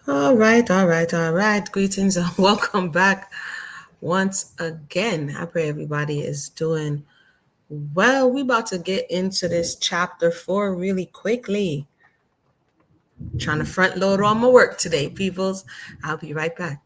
All right. Greetings and welcome back once again. I pray everybody is doing well. We're about to get into this chapter 4 really quickly. Trying to front load all my work today, peoples. I'll be right back.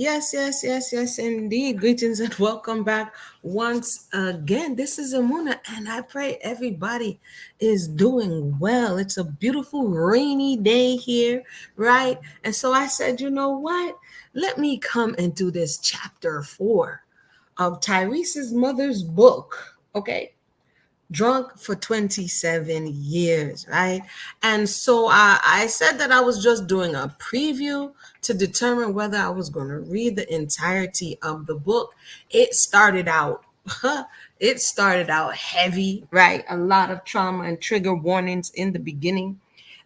Yes, indeed. Greetings and welcome back once again. This is Amuna, and I pray everybody is doing well. It's a beautiful rainy day here, right? And so I said, you know what? Let me come and do this chapter 4 of Tyrese's mother's book, okay? Drunk for 27 years, right? And so I said that I was just doing a preview to determine whether I was going to read the entirety of the book. It started out heavy, right? A lot of trauma and trigger warnings in the beginning.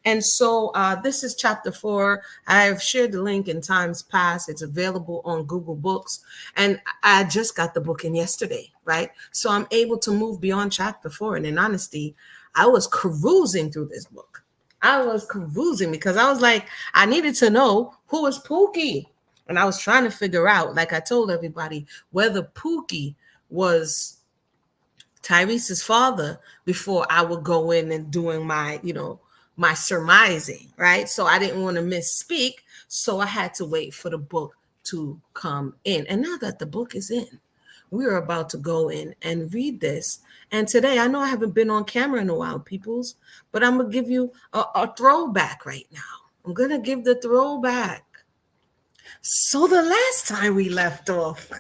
And so this is chapter 4. I've shared the link in times past. It's available on Google Books. And I just got the book in yesterday, right? So I'm able to move beyond chapter 4. And in honesty, I was cruising through this book. I was cruising because I was like, I needed to know who was Pookie. And I was trying to figure out, like I told everybody, whether Pookie was Tyrese's father before I would go in and doing my surmising, right? So I didn't want to misspeak. So I had to wait for the book to come in. And now that the book is in, we are about to go in and read this. And today, I know I haven't been on camera in a while, peoples, but I'm going to give you a throwback right now. I'm going to give the throwback. So the last time we left off,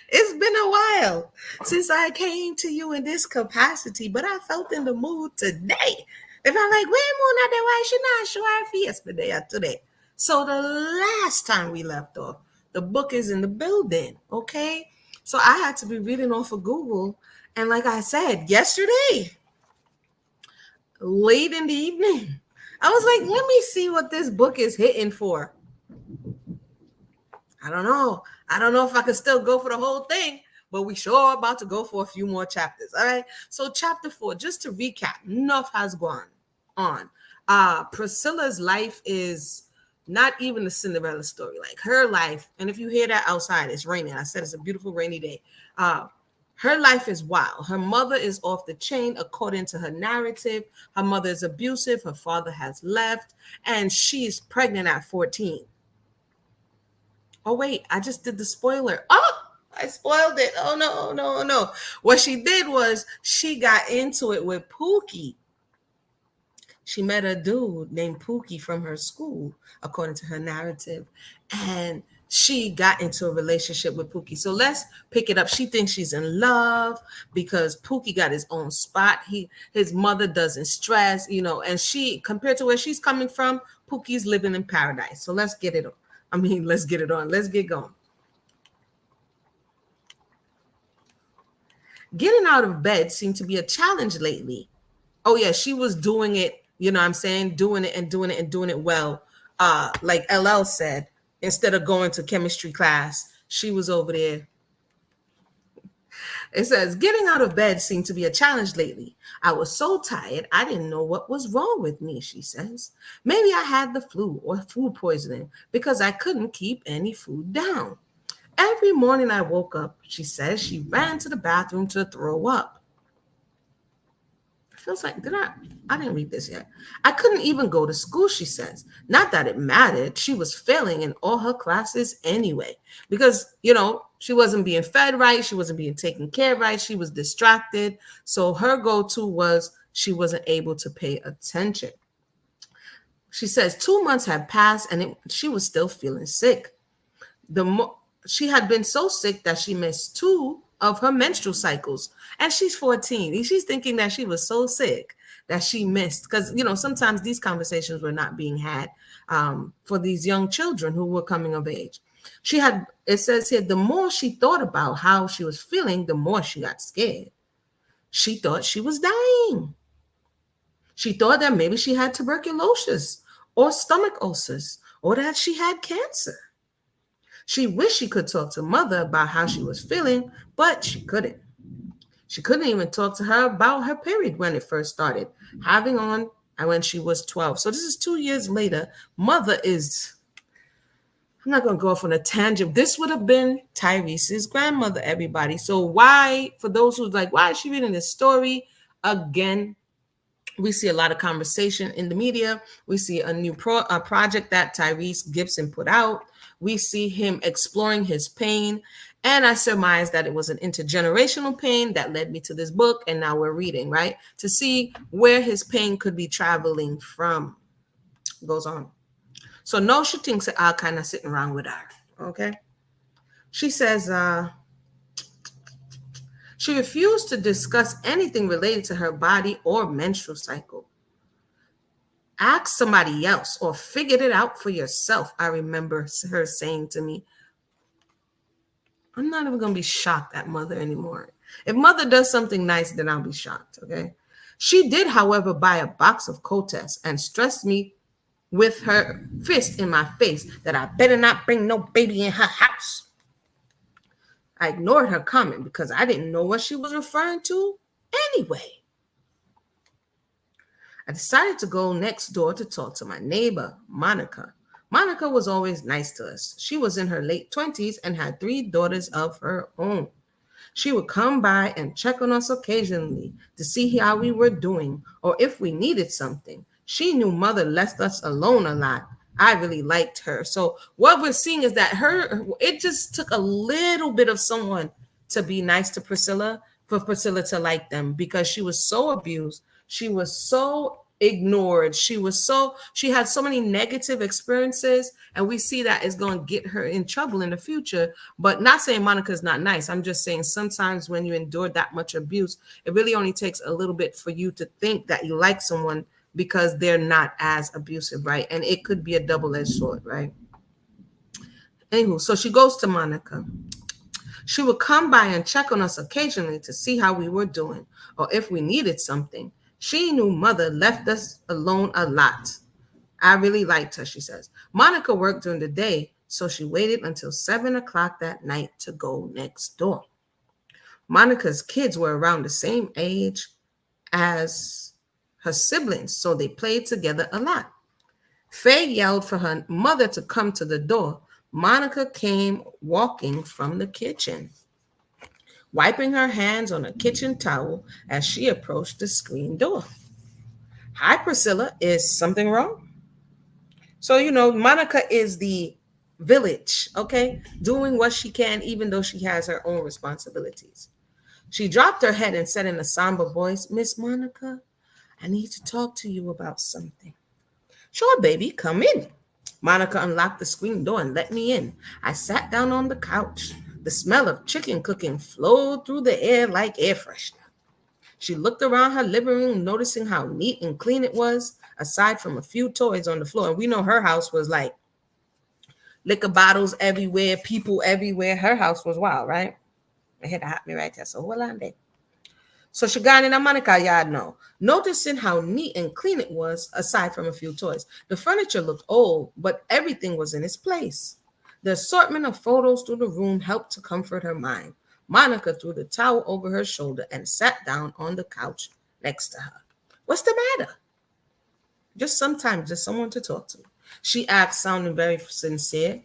it's been a while since I came to you in this capacity, but I felt in the mood today. If I'm like, wait more not that why should not show our yesterday or today. So the last time we left off, the book is in the building, okay? So I had to be reading off of Google. And like I said, yesterday, late in the evening, I was like, let me see what this book is hitting for. I don't know. I don't know if I can still go for the whole thing, but we sure are about to go for a few more chapters. All right. So chapter 4, just to recap, enough has gone on. Priscilla's life is not even a Cinderella story. Like her life, and if you hear that outside, it's raining. I said it's a beautiful rainy day. Her life is wild. Her mother is off the chain according to her narrative. Her mother is abusive. Her father has left, and she's pregnant at 14. Oh, wait, I just did the spoiler. Oh, I spoiled it. Oh, no. What she did was she got into it with Pookie. She met a dude named Pookie from her school, according to her narrative. And she got into a relationship with Pookie. So let's pick it up. She thinks she's in love because Pookie got his own spot. His mother doesn't stress, and she, compared to where she's coming from, Pookie's living in paradise. So let's get it on. Let's get it on. Let's get going. Getting out of bed seemed to be a challenge lately. Oh, yeah, she was doing it, doing it well. Like LL said, instead of going to chemistry class, she was over there. It says, getting out of bed seemed to be a challenge lately. I was so tired, I didn't know what was wrong with me, she says. Maybe I had the flu or food poisoning because I couldn't keep any food down. Every morning I woke up, she says, she ran to the bathroom to throw up. Feels like, I didn't read this yet. I couldn't even go to school, she says. Not that it mattered. She was failing in all her classes anyway. Because, she wasn't being fed right. She wasn't being taken care of right. She was distracted. So her go-to was she wasn't able to pay attention. She says 2 months had passed and she was still feeling sick. She had been so sick that she missed 2 of her menstrual cycles. And she's 14. She's thinking that she was so sick that she missed. Because, sometimes these conversations were not being had for these young children who were coming of age. It says here, the more she thought about how she was feeling, the more she got scared. She thought she was dying. She thought that maybe she had tuberculosis or stomach ulcers or that she had cancer. She wished she could talk to mother about how she was feeling, but she couldn't. She couldn't even talk to her about her period when it first started, having on when she was 12. So this is 2 years later. Mother is, I'm not going to go off on a tangent. This would have been Tyrese's grandmother, everybody. So why, for those who's like, why is she reading this story? Again, we see a lot of conversation in the media. We see a new project that Tyrese Gibson put out. We see him exploring his pain. And I surmise that it was an intergenerational pain that led me to this book. And now we're reading, right? To see where his pain could be traveling from. Goes on. So no, she thinks that I'm kind of sitting around with her. Okay. She says, she refused to discuss anything related to her body or menstrual cycle. Ask somebody else or figure it out for yourself. I remember her saying to me, I'm not even going to be shocked at mother anymore. If mother does something nice, then I'll be shocked, okay? She did, however, buy a box of Kotex and stressed me with her fist in my face that I better not bring no baby in her house. I ignored her comment because I didn't know what she was referring to anyway. I decided to go next door to talk to my neighbor, Monica. Monica was always nice to us. She was in her late 20s and had 3 daughters of her own. She would come by and check on us occasionally to see how we were doing or if we needed something. She knew mother left us alone a lot. I really liked her. So what we're seeing is that it just took a little bit of someone to be nice to Priscilla for Priscilla to like them, because she was so abused. She was so ignored. She had so many negative experiences, and we see that is going to get her in trouble in the future. But not saying Monica's not nice. I'm just saying sometimes when you endure that much abuse, it really only takes a little bit for you to think that you like someone because they're not as abusive, right? And it could be a double-edged sword, right? Anywho, so she goes to Monica. She would come by and check on us occasionally to see how we were doing or if we needed something. She knew mother left us alone a lot. I really liked her, she says. Monica worked during the day, so she waited until 7 o'clock that night to go next door. Monica's kids were around the same age as her siblings, so they played together a lot. Faye yelled for her mother to come to the door. Monica came walking from the kitchen, wiping her hands on a kitchen towel as she approached the screen door. Hi, Priscilla. Is something wrong? So, Monica is the village, okay, doing what she can, even though she has her own responsibilities. She dropped her head and said in a somber voice, Miss Monica, I need to talk to you about something. Sure, baby, come in. Monica unlocked the screen door and let me in. I sat down on the couch. The smell of chicken cooking flowed through the air like air freshener. She looked around her living room, noticing how neat and clean it was, aside from a few toys on the floor. And we know her house was like liquor bottles everywhere, people everywhere. Her house was wild, right? I had to hop me right there. So hold on there. So she got in a Monica yard now, noticing how neat and clean it was, aside from a few toys. The furniture looked old, but everything was in its place. The assortment of photos through the room helped to comfort her mind. Monica threw the towel over her shoulder and sat down on the couch next to her. What's the matter? Just someone to talk to. She asked, sounding very sincere.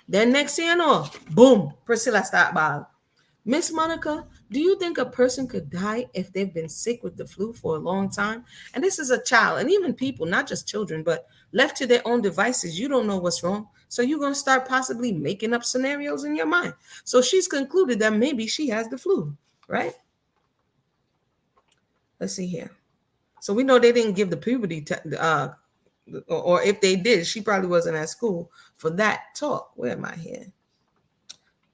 Then next thing you know, boom, Priscilla started bawling. Miss Monica, do you think a person could die if they've been sick with the flu for a long time? And this is a child, and even people, not just children, but left to their own devices, you don't know what's wrong. So you're going to start possibly making up scenarios in your mind. So she's concluded that maybe she has the flu, right? Let's see here. So we know they didn't give the puberty, or if they did, she probably wasn't at school for that talk. Where am I here?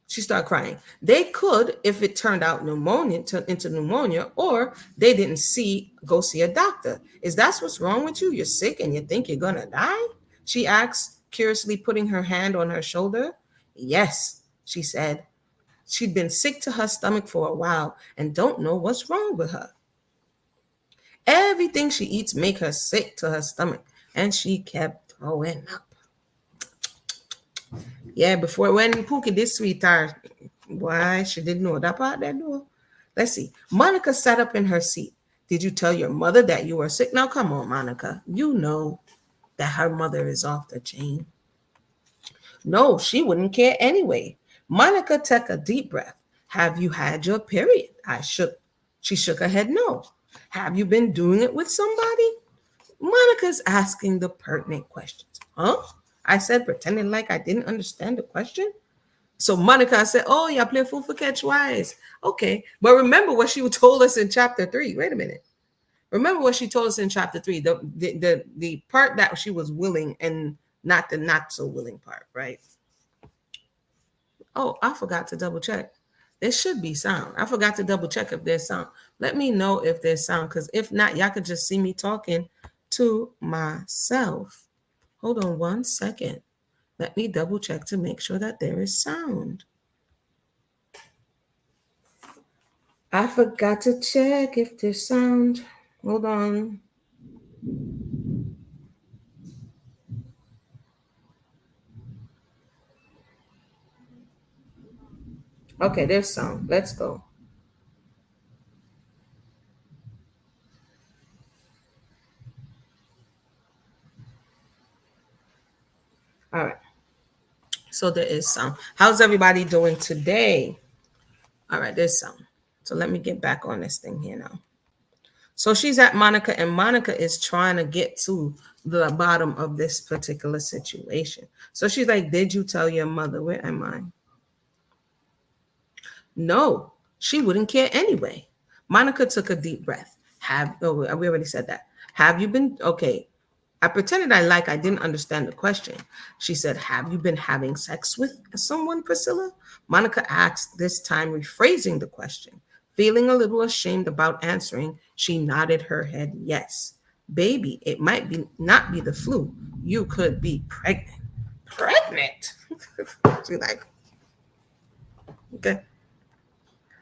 She started crying. They could, if it turned out pneumonia into pneumonia, or they didn't go see a doctor. Is that what's wrong with you? You're sick and you think you're gonna die? She asked, curiously putting her hand on her shoulder. Yes, she said. She'd been sick to her stomach for a while and don't know what's wrong with her. Everything she eats make her sick to her stomach, and she kept throwing up. Yeah, before when Pookie this sweetheart, why she didn't know that part that door. Let's see. Monica sat up in her seat. Did you tell your mother that you were sick? Now come on, Monica. You know that her mother is off the chain. No, she wouldn't care anyway. Monica took a deep breath. Have you had your period? She shook her head no. Have you been doing it with somebody? Monica's asking the pertinent questions. Huh? I said, pretending like I didn't understand the question. So Monica said, oh, y'all play fool for catch wise. Okay. But remember what she told us in chapter 3. Wait a minute. Remember what she told us in chapter 3, the part that she was willing and not the not so willing part, right? Oh, I forgot to double check. There should be sound. I forgot to double check if there's sound. Let me know if there's sound, because if not, y'all could just see me talking to myself. Hold on 1 second. Let me double check to make sure that there is sound. I forgot to check if there's sound. Hold on. Okay, there's sound. Let's go. All right. So there is sound. How's everybody doing today? All right, there's sound. So let me get back on this thing here now. So she's at Monica, and Monica is trying to get to the bottom of this particular situation. So she's like, did you tell your mother? Where am I? No, she wouldn't care anyway. Monica took a deep breath. We already said that. Have you been okay? I pretended I didn't understand the question. She said, have you been having sex with someone, Priscilla? Monica asked, this time rephrasing the question. Feeling a little ashamed about answering, she nodded her head yes. Baby, it might be not be the flu. You could be pregnant. Pregnant? She's like, okay.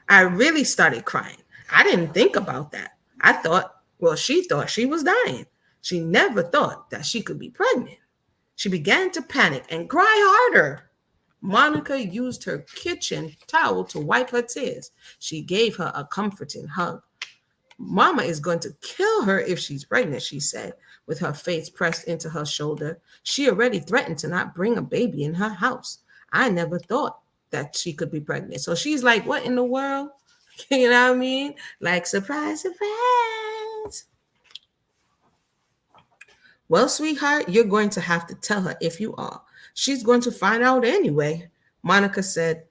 I really started crying. I didn't think about that. She thought she was dying. She never thought that she could be pregnant. She began to panic and cry harder. Monica used her kitchen towel to wipe her tears. She gave her a comforting hug. Mama is going to kill her if she's pregnant, she said, with her face pressed into her shoulder. She already threatened to not bring a baby in her house. I never thought that she could be pregnant. So she's like, what in the world? You know what I mean? Like, surprise, surprise. Well, sweetheart, you're going to have to tell her if you are. She's going to find out anyway, Monica said.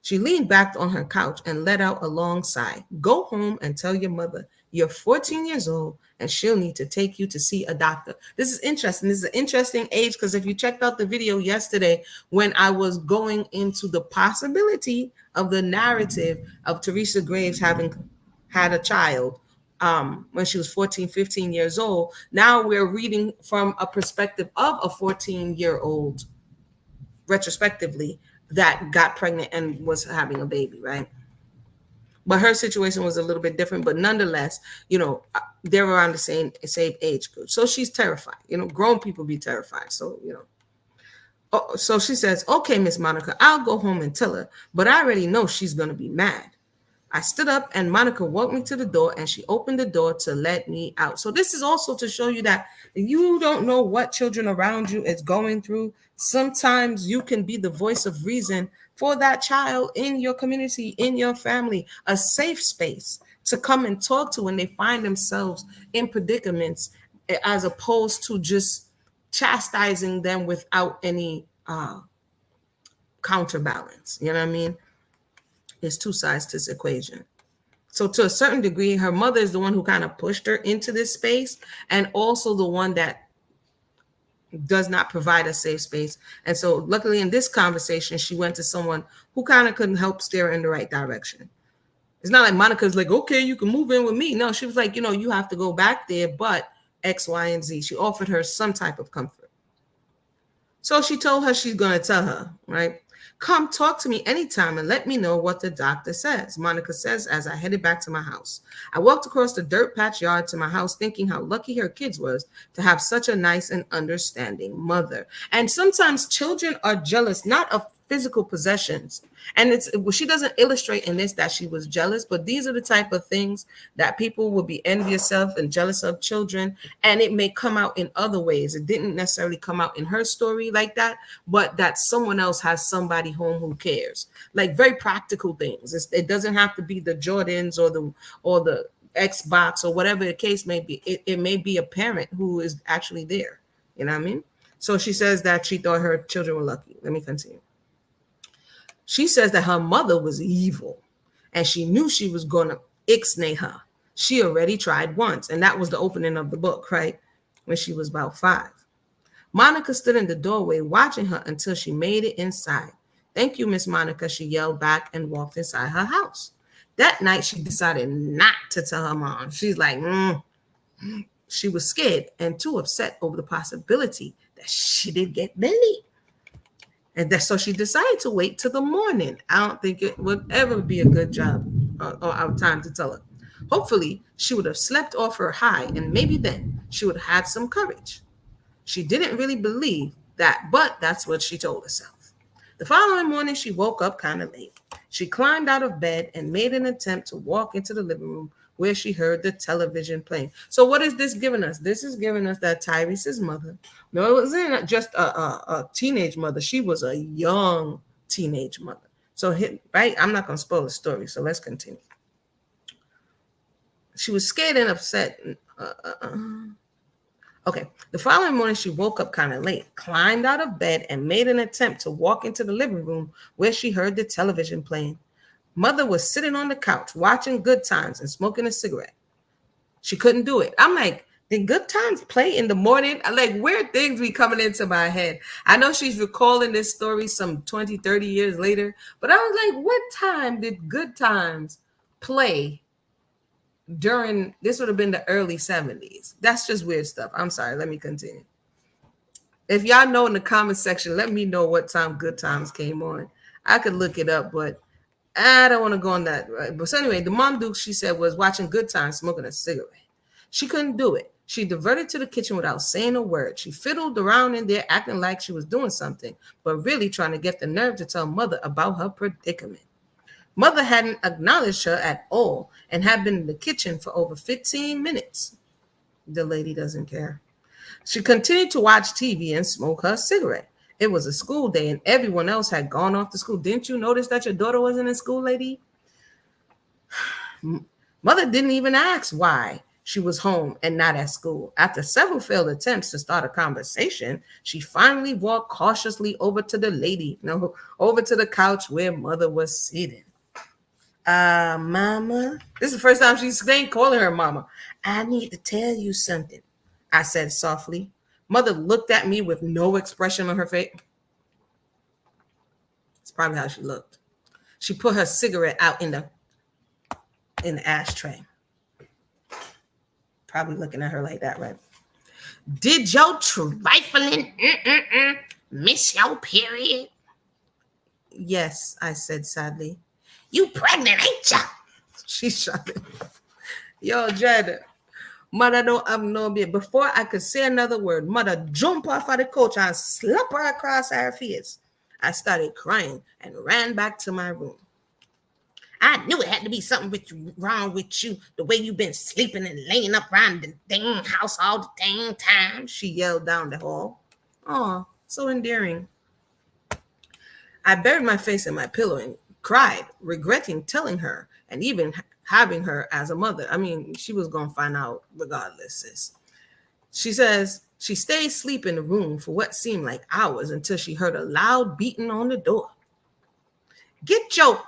She leaned back on her couch and let out a long sigh. Go home and tell your mother you're 14 years old and she'll need to take you to see a doctor. This is interesting. This is an interesting age because if you checked out the video yesterday when I was going into the possibility of the narrative of Tyrese Graves having had a child when she was 14, 15 years old, now we're reading from a perspective of a 14-year-old retrospectively that got pregnant and was having a baby, right? But her situation was a little bit different, but nonetheless, they're around the same age group. So she's terrified. Grown people be terrified. So, so she says, okay, Miss Monica, I'll go home and tell her, but I already know she's going to be mad. I stood up and Monica walked me to the door and she opened the door to let me out. So this is also to show you that you don't know what children around you is going through. Sometimes you can be the voice of reason for that child in your community, in your family, a safe space to come and talk to when they find themselves in predicaments, as opposed to just chastising them without any counterbalance. You know what I mean? There's two sides to this equation. So to a certain degree, her mother is the one who kind of pushed her into this space, and also the one that does not provide a safe space. And so luckily in this conversation, she went to someone who kind of couldn't help steer her in the right direction. It's not like Monica's like, okay, you can move in with me. No, she was like, you have to go back there, but X, Y, and Z. She offered her some type of comfort. So she told her she's going to tell her, right? Come talk to me anytime and let me know what the doctor says. Monica says as I headed back to my house. I walked across the dirt patch yard to my house thinking how lucky her kids was to have such a nice and understanding mother. And sometimes children are jealous, not of physical possessions. And she doesn't illustrate in this that she was jealous, but these are the type of things that people will be envious of and jealous of children. And it may come out in other ways. It didn't necessarily come out in her story like that, but that someone else has somebody home who cares. Like very practical things. It doesn't have to be the Jordans or the Xbox or whatever the case may be. It may be a parent who is actually there. You know what I mean? So she says that she thought her children were lucky. Let me continue. She says that her mother was evil and she knew she was going to ixnay her. She already tried once, and that was the opening of the book, right? When she was about 5. Monica stood in the doorway watching her until she made it inside. Thank you, Miss Monica, she yelled back and walked inside her house. That night, she decided not to tell her mom. She's like, She was scared and too upset over the possibility that she did get bullied. And so she decided to wait till the morning. I don't think it would ever be a good job or time to tell her. Hopefully, she would have slept off her high, and maybe then she would have had some courage. She didn't really believe that, but that's what she told herself. The following morning, she woke up kind of late. She climbed out of bed and made an attempt to walk into the living room where she heard the television playing. So what is this giving us? This is giving us that Tyrese's mother. No, it wasn't just a teenage mother. She was a young teenage mother. So, right, I'm not going to spoil the story. So let's continue. She was scared and upset. Okay. The following morning, she woke up kind of late, climbed out of bed, and made an attempt to walk into the living room where she heard the television playing. Mother was sitting on the couch watching Good Times and smoking a cigarette. She couldn't do it. I'm like, did Good Times play in the morning? Like, weird things be coming into my head. I know she's recalling this story some 20, 30 years later, but I was like, what time did Good Times play during, this would have been the early 70s. That's just weird stuff. I'm sorry. Let me continue. If y'all know in the comment section, let me know what time Good Times came on. I could look it up, but I don't want to go on that. Right? But so anyway, the mom Duke, she said, was watching Good Times, smoking a cigarette. She couldn't do it. She diverted to the kitchen without saying a word. She fiddled around in there, acting like she was doing something, but really trying to get the nerve to tell Mother about her predicament. Mother hadn't acknowledged her at all and had been in the kitchen for over 15 minutes. The lady doesn't care. She continued to watch TV and smoke her cigarette. It was a school day and everyone else had gone off to school. Didn't you notice that your daughter wasn't in school, lady? Mother didn't even ask why she was home and not at school. After several failed attempts to start a conversation, she finally walked cautiously over to the lady, over to the couch where Mother was sitting. Mama. This is the first time she's calling her mama. I need to tell you something, I said softly. Mother looked at me with no expression on her face. It's probably how she looked. She put her cigarette out in the ashtray. Probably looking at her like that, right? Did your trifling miss your period? Yes, I said sadly. You pregnant, ain't ya? She shouted. Yo, Jed, Mother don't have no baby. Before I could say another word, Mother jumped off of the couch and slapped her across her face. I started crying and ran back to my room. I knew it had to be something wrong with you, the way you've been sleeping and laying up around the dang house all the dang time, she yelled down the hall. Oh, so endearing. I buried my face in my pillow and cried, regretting telling her and even having her as a mother. I mean, she was going to find out regardless, sis. She says she stayed asleep in the room for what seemed like hours until she heard a loud beating on the door. Get your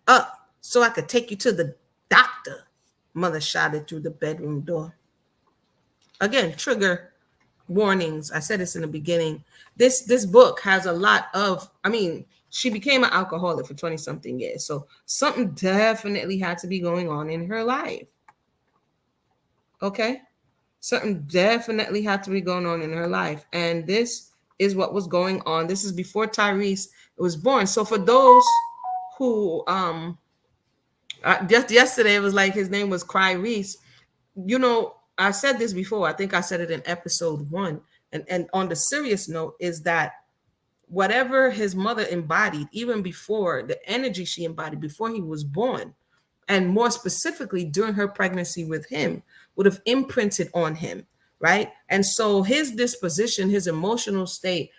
up so I could take you to the doctor, Mother shouted through the bedroom door. Again, trigger warnings. I said this in the beginning. This book has a lot of, I mean, she became an alcoholic for 20 something years. So something definitely had to be going on in her life. Okay? Something definitely had to be going on in her life. And this is what was going on. This is before Tyrese was born. So for those who just yesterday it was like his name was Cry Reese. You know, I said this before. I think I said it in episode 1. And on the serious note is that whatever his mother embodied, even before the energy she embodied before he was born, and more specifically during her pregnancy with him, would have imprinted on him, right? And so his disposition, his emotional state,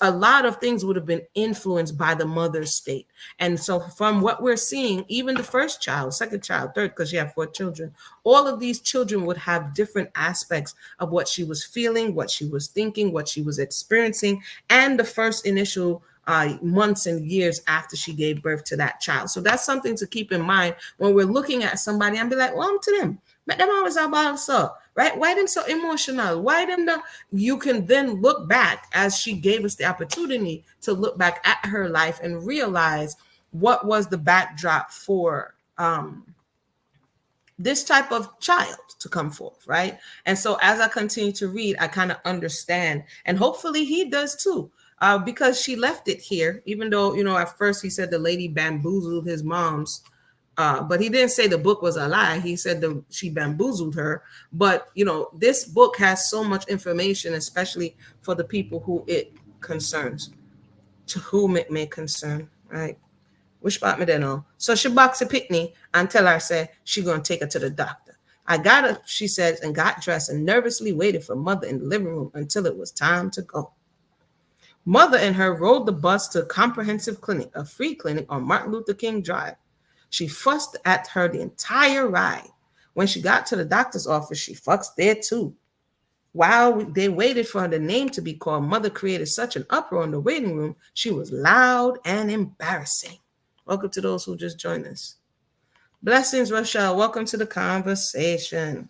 a lot of things would have been influenced by the mother's state. And so from what we're seeing, even the first child, second child, third, because she had 4 children, all of these children would have different aspects of what she was feeling, what she was thinking, what she was experiencing, and the first initial months and years after she gave birth to that child. So that's something to keep in mind when we're looking at somebody and be like, well, I'm to them. But them always about so, right? Why them so emotional? Why them the, you can then look back as she gave us the opportunity to look back at her life and realize what was the backdrop for this type of child to come forth, right? And so as I continue to read, I kind of understand, and hopefully he does too, because she left it here, even though, you know, at first he said the lady bamboozled his mom's, but he didn't say the book was a lie. He said she bamboozled her. But, you know, this book has so much information, especially for the people who it concerns, to whom it may concern, right? Which part me then know? So she box a Pitney and tell her, say, she gonna take her to the doctor. I got up, she says, and got dressed and nervously waited for mother in the living room until it was time to go. Mother and her rode the bus to a comprehensive clinic, a free clinic on Martin Luther King Drive. She fussed at her the entire ride. When she got to the doctor's office, she fussed there too. While they waited for the name to be called, mother created such an uproar in the waiting room, she was loud and embarrassing. Welcome to those who just joined us. Blessings, Rochelle. Welcome to the conversation.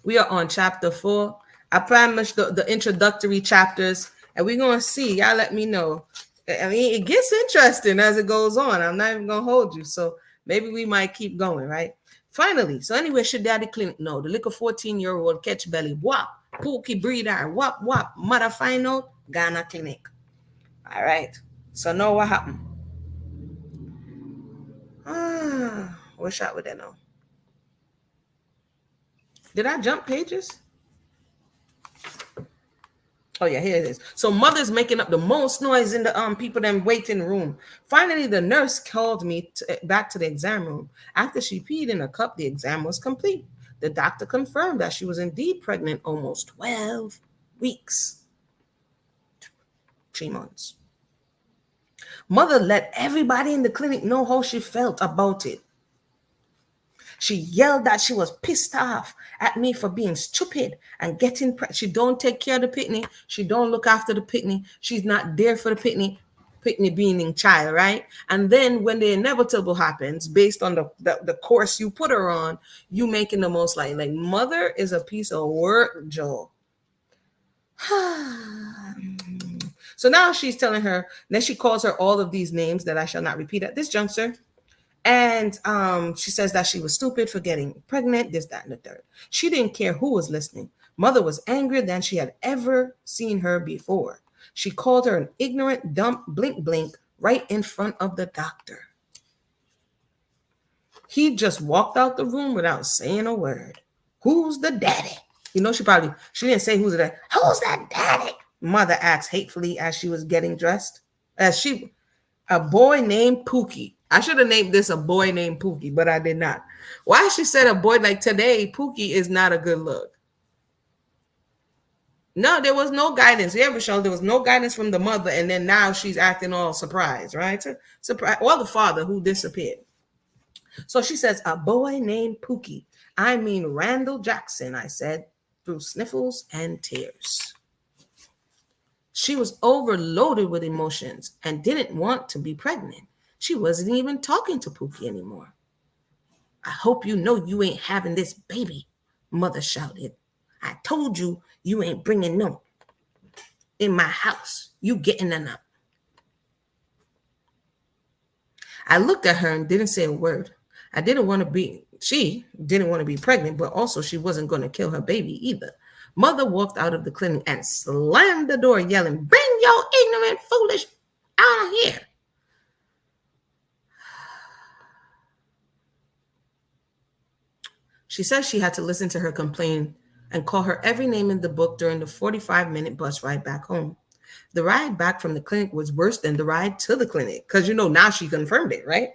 We are on chapter 4. I promised the introductory chapters, and we're going to see. Y'all let me know. I mean, it gets interesting as it goes on. I'm not even going to hold you. So maybe we might keep going, right? Finally, so anyway, should daddy clinic know? The little 14-year-old catch belly, whop, pookie breeder, whop, whop, mother find out, Ghana clinic. All right. So now what happened? What shot would that know? Did I jump pages? Oh yeah, here it is. So mother's making up the most noise in the people then waiting room. Finally, the nurse called me back to the exam room. After she peed in a cup, the exam was complete. The doctor confirmed that she was indeed pregnant almost 12 weeks. 3 months. Mother let everybody in the clinic know how she felt about it. She yelled that she was pissed off at me for being stupid and getting she don't take care of the pitney. She don't look after the pitney. She's not there for the pitney being in child, right? And then when the inevitable happens, based on the course you put her on, you making the most like mother is a piece of work, Joel. So now she's telling her, then she calls her all of these names that I shall not repeat at this juncture. And she says that she was stupid for getting pregnant, this, that, and the third. She didn't care who was listening. Mother was angrier than she had ever seen her before. She called her an ignorant, dumb, blink, blink right in front of the doctor. He just walked out the room without saying a word. Who's the daddy? You know, she didn't say who's the daddy. Who's that daddy? Mother asked hatefully as she was getting dressed. A boy named Pookie. I should have named this a boy named Pookie, but I did not. Why she said a boy like today, Pookie is not a good look. No, there was no guidance. Yeah, Rochelle, there was no guidance from the mother, and then now she's acting all surprised, right? Surprise. Well, the father who disappeared. So she says, a boy named Pookie. I mean Randall Jackson, I said, through sniffles and tears. She was overloaded with emotions and didn't want to be pregnant. She wasn't even talking to Pookie anymore. I hope you know you ain't having this baby, mother shouted. I told you you ain't bringing no in my house. You getting enough. I looked at her and didn't say a word. She didn't want to be pregnant, but also she wasn't going to kill her baby either. Mother walked out of the clinic and slammed the door, yelling, "Bring your ignorant, foolish out of here." She says she had to listen to her complain and call her every name in the book during the 45-minute bus ride back home. The ride back from the clinic was worse than the ride to the clinic because, now she confirmed it, right?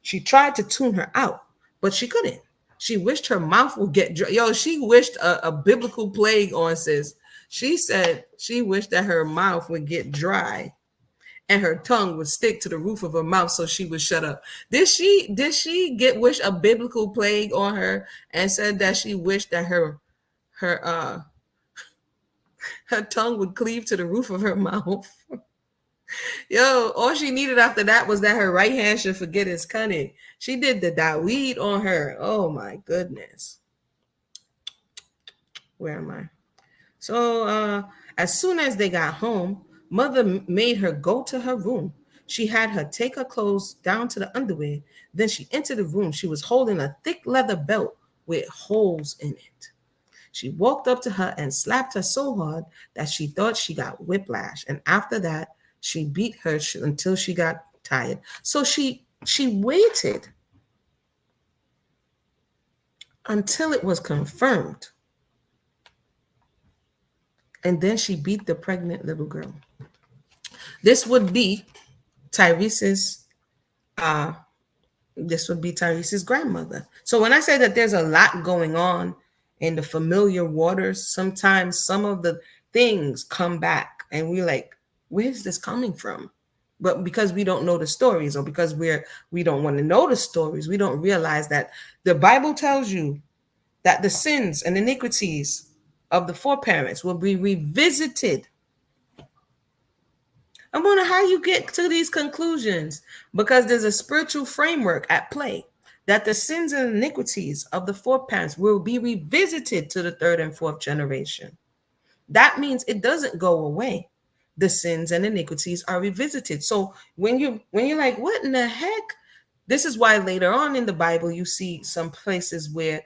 She tried to tune her out, but she couldn't. She wished her mouth would get dry. She wished a biblical plague on sis. She said she wished that her mouth would get dry and her tongue would stick to the roof of her mouth so she would shut up. Did she get wish a biblical plague on her and said that she wished that her her tongue would cleave to the roof of her mouth? All she needed after that was that her right hand should forget its cunning. She did the Daweed on her. Oh my goodness. Where am I? So as soon as they got home, mother made her go to her room. She had her take her clothes down to the underwear. Then she entered the room. She was holding a thick leather belt with holes in it. She walked up to her and slapped her so hard that she thought she got whiplash. And after that, she beat her until she got tired. So she waited until it was confirmed. And then she beat the pregnant little girl. This would be Tyrese's grandmother. So when I say that there's a lot going on in the familiar waters, sometimes some of the things come back and we're like, where's this coming from? But because we don't know the stories, or because we don't want to know the stories, we don't realize that the Bible tells you that the sins and iniquities of the foreparents will be revisited. I wonder how you get to these conclusions, because there's a spiritual framework at play that the sins and iniquities of the foreparents will be revisited to the third and fourth generation. That means it doesn't go away. The sins and iniquities are revisited. So when you're like, what in the heck? This is why later on in the Bible, you see some places where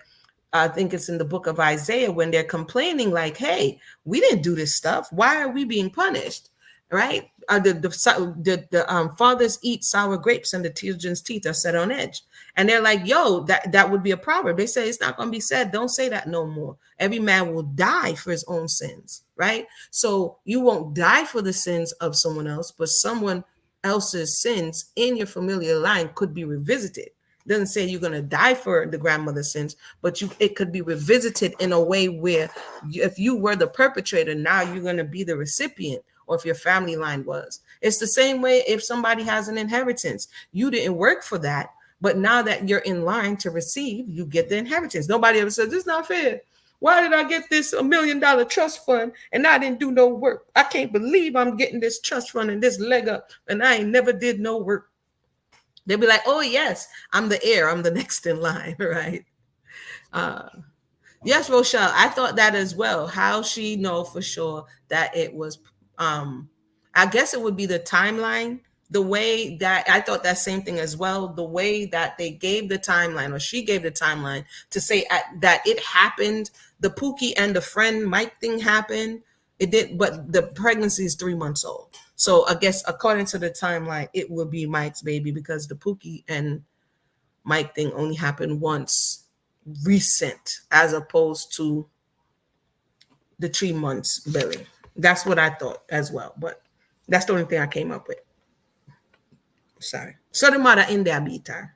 I think it's in the book of Isaiah when they're complaining like, hey, we didn't do this stuff. Why are we being punished? Right? The fathers eat sour grapes and the children's teeth are set on edge. And they're like, that would be a proverb. They say it's not going to be said. Don't say that no more. Every man will die for his own sins, right? So you won't die for the sins of someone else, but someone else's sins in your familiar line could be revisited. It doesn't say you're going to die for the grandmother's sins, but it could be revisited in a way where if you were the perpetrator, now you're going to be the recipient, or if your family line was. It's the same way if somebody has an inheritance. You didn't work for that, but now that you're in line to receive, you get the inheritance. Nobody ever says, this is not fair. Why did I get this $1 million trust fund and I didn't do no work? I can't believe I'm getting this trust fund and this leg up and I ain't never did no work. They'll be like, oh, yes, I'm the heir. I'm the next in line, right? Yes, Rochelle, I thought that as well. How she know for sure that it was, I guess it would be the timeline, the way that I thought that same thing as well, the way that they gave the timeline, or she gave the timeline to say that it happened. The Pookie and the friend Mike thing happened. It did, but the pregnancy is 3 months old. So I guess according to the timeline, it will be Mike's baby, because the Pookie and Mike thing only happened once recent, as opposed to the 3 months Billy. That's what I thought as well, but that's the only thing I came up with. Sorry. So the mother in there beat her.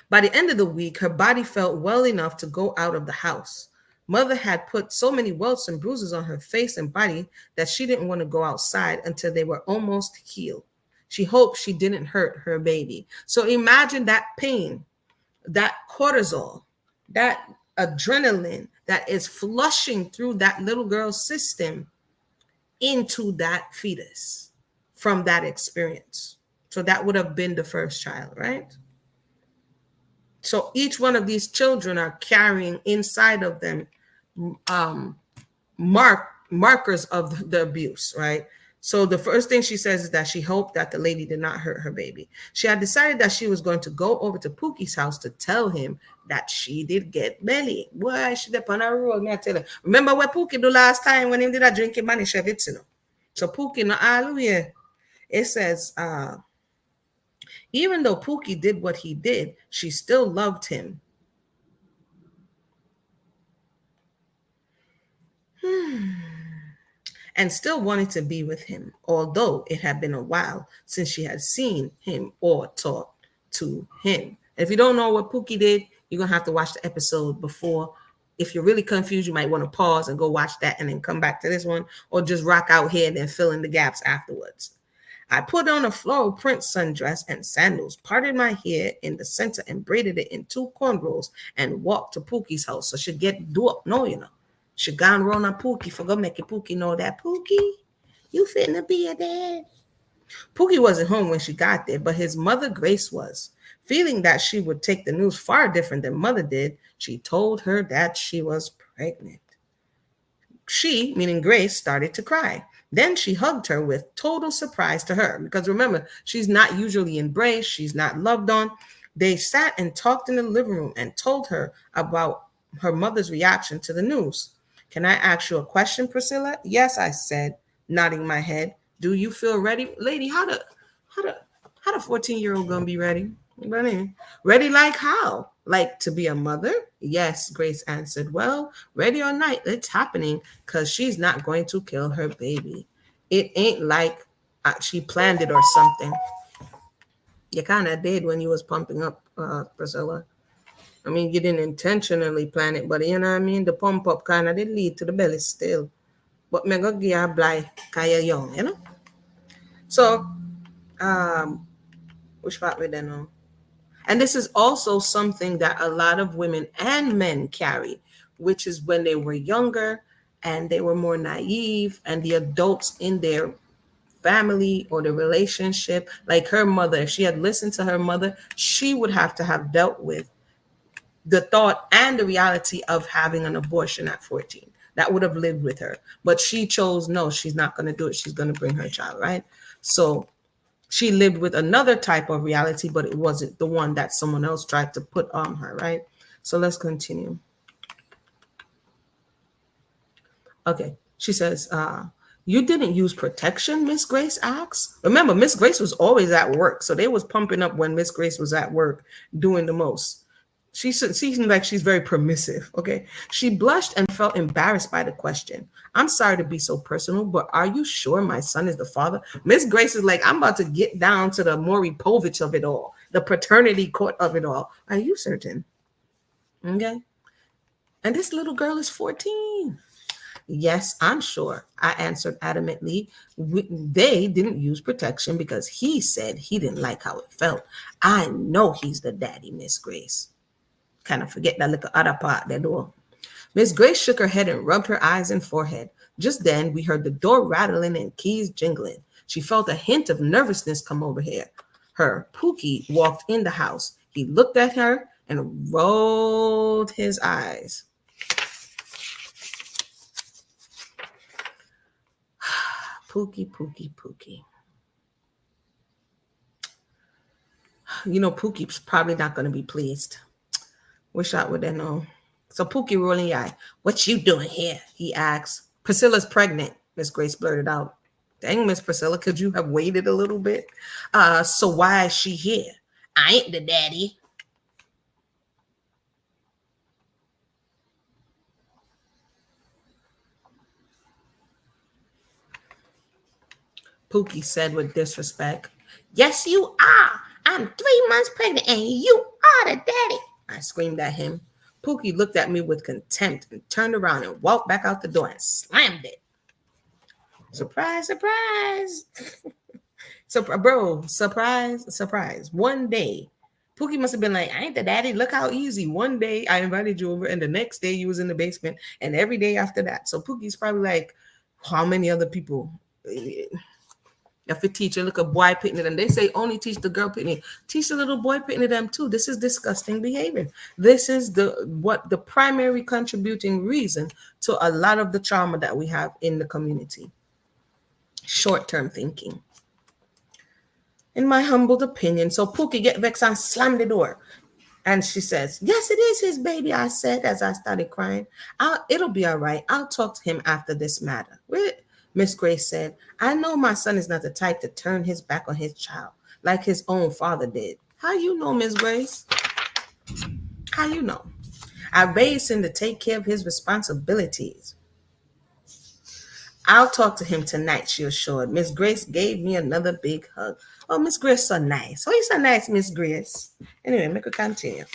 By the end of the week, her body felt well enough to go out of the house. Mother had put so many welts and bruises on her face and body that she didn't want to go outside until they were almost healed. She hoped she didn't hurt her baby. So imagine that pain, that cortisol, that adrenaline that is flushing through that little girl's system into that fetus from that experience. So that would have been the first child, right? So each one of these children are carrying inside of them um, markers of the abuse, right? So the first thing she says is that she hoped that the lady did not hurt her baby. She had decided that she was going to go over to Pookie's house to tell him that she did get belly. Boy, she did on a roll, me I tell her. Remember what Pookie do last time when he did a drinking money Chevitz, you know? So Pookie, no, hallelujah. It says, even though Pookie did what he did, she still loved him. And still wanted to be with him, although it had been a while since she had seen him or talked to him. If you don't know what Pookie did, you're going to have to watch the episode before. If you're really confused, you might want to pause and go watch that and then come back to this one, or just rock out here and then fill in the gaps afterwards. I put on a floral print sundress and sandals, parted my hair in the center and braided it in two cornrows, and walked to Pookie's house so she'd get do up. No, you know. She gone round a Pookie for go make a Pookie know that Pookie, you finna be a dad. Pookie wasn't home when she got there, but his mother Grace was. Feeling that she would take the news far different than mother did, she told her that she was pregnant. She, meaning Grace, started to cry. Then she hugged her with total surprise to her, because remember, she's not usually embraced, she's not loved on. They sat and talked in the living room and told her about her mother's reaction to the news. Can I ask you a question, Priscilla? Yes, I said, nodding my head. Do you feel ready? Lady, how the 14-year-old gonna be ready? Ready like how? Like to be a mother? Yes, Grace answered. Well, ready or not, it's happening because she's not going to kill her baby. It ain't like she planned it or something. You kind of did when you was pumping up, Priscilla. I mean, you didn't intentionally plan it, but you know what I mean? The pump up kind of did lead to the belly still. But me go give you a blind because you're young, you know? So, which part we don't know? And this is also something that a lot of women and men carry, which is when they were younger and they were more naive, and the adults in their family or the relationship, like her mother, if she had listened to her mother, she would have to have dealt with the thought and the reality of having an abortion at 14. That would have lived with her. But she chose, no, she's not going to do it. She's going to bring her child, right? So she lived with another type of reality, but it wasn't the one that someone else tried to put on her, right? So let's continue. Okay. She says, you didn't use protection, Miss Grace asks. Remember, Miss Grace was always at work. So they was pumping up when Miss Grace was at work doing the most. She seems like she's very permissive. Okay. She blushed and felt embarrassed by the question. I'm sorry to be so personal, but are you sure my son is the father? Miss Grace is like, I'm about to get down to the Maury Povich of it all, the paternity court of it all. Are you certain? Okay. And this little girl is 14. Yes, I'm sure, I answered adamantly. They didn't use protection because he said he didn't like how it felt. I know he's the daddy, Miss Grace. Kind of forget that little other part there, though. Miss Grace shook her head and rubbed her eyes and forehead. Just then, we heard the door rattling and keys jingling. She felt a hint of nervousness come over here. Her Pookie walked in the house. He looked at her and rolled his eyes. Pookie, Pookie, Pookie. You know, Pookie's probably not going to be pleased. Wish I would have known. So Pookie rolling your eye. What you doing here? He asks. Priscilla's pregnant, Miss Grace blurted out. Dang, Miss Priscilla, could you have waited a little bit? So why is she here? I ain't the daddy. Pookie said with disrespect. Yes, you are. I'm 3 months pregnant and you are the daddy. I screamed at him. Pookie looked at me with contempt and turned around and walked back out the door and slammed it. Surprise, surprise. So, bro, surprise. One day, Pookie must have been like, I ain't the daddy. Look how easy. One day I invited you over and the next day you was in the basement and every day after that. So Pookie's probably like, how many other people? If you teach a little boy picking them, they say only teach the girl picking. Teach the little boy picking them too. This is disgusting behavior. This is the primary contributing reason to a lot of the trauma that we have in the community. Short-term thinking. In my humbled opinion. So Pookie get vexed and slam the door. And she says, yes, it is his baby, I said as I started crying. It'll be all right. I'll talk to him after this matter. Miss Grace said, I know my son is not the type to turn his back on his child like his own father did. How you know, Miss Grace? How you know? I raised him to take care of his responsibilities. I'll talk to him tonight, she assured. Miss Grace gave me another big hug. Oh, Miss Grace so nice. Oh, you're so nice, Miss Grace. Anyway, make her continue.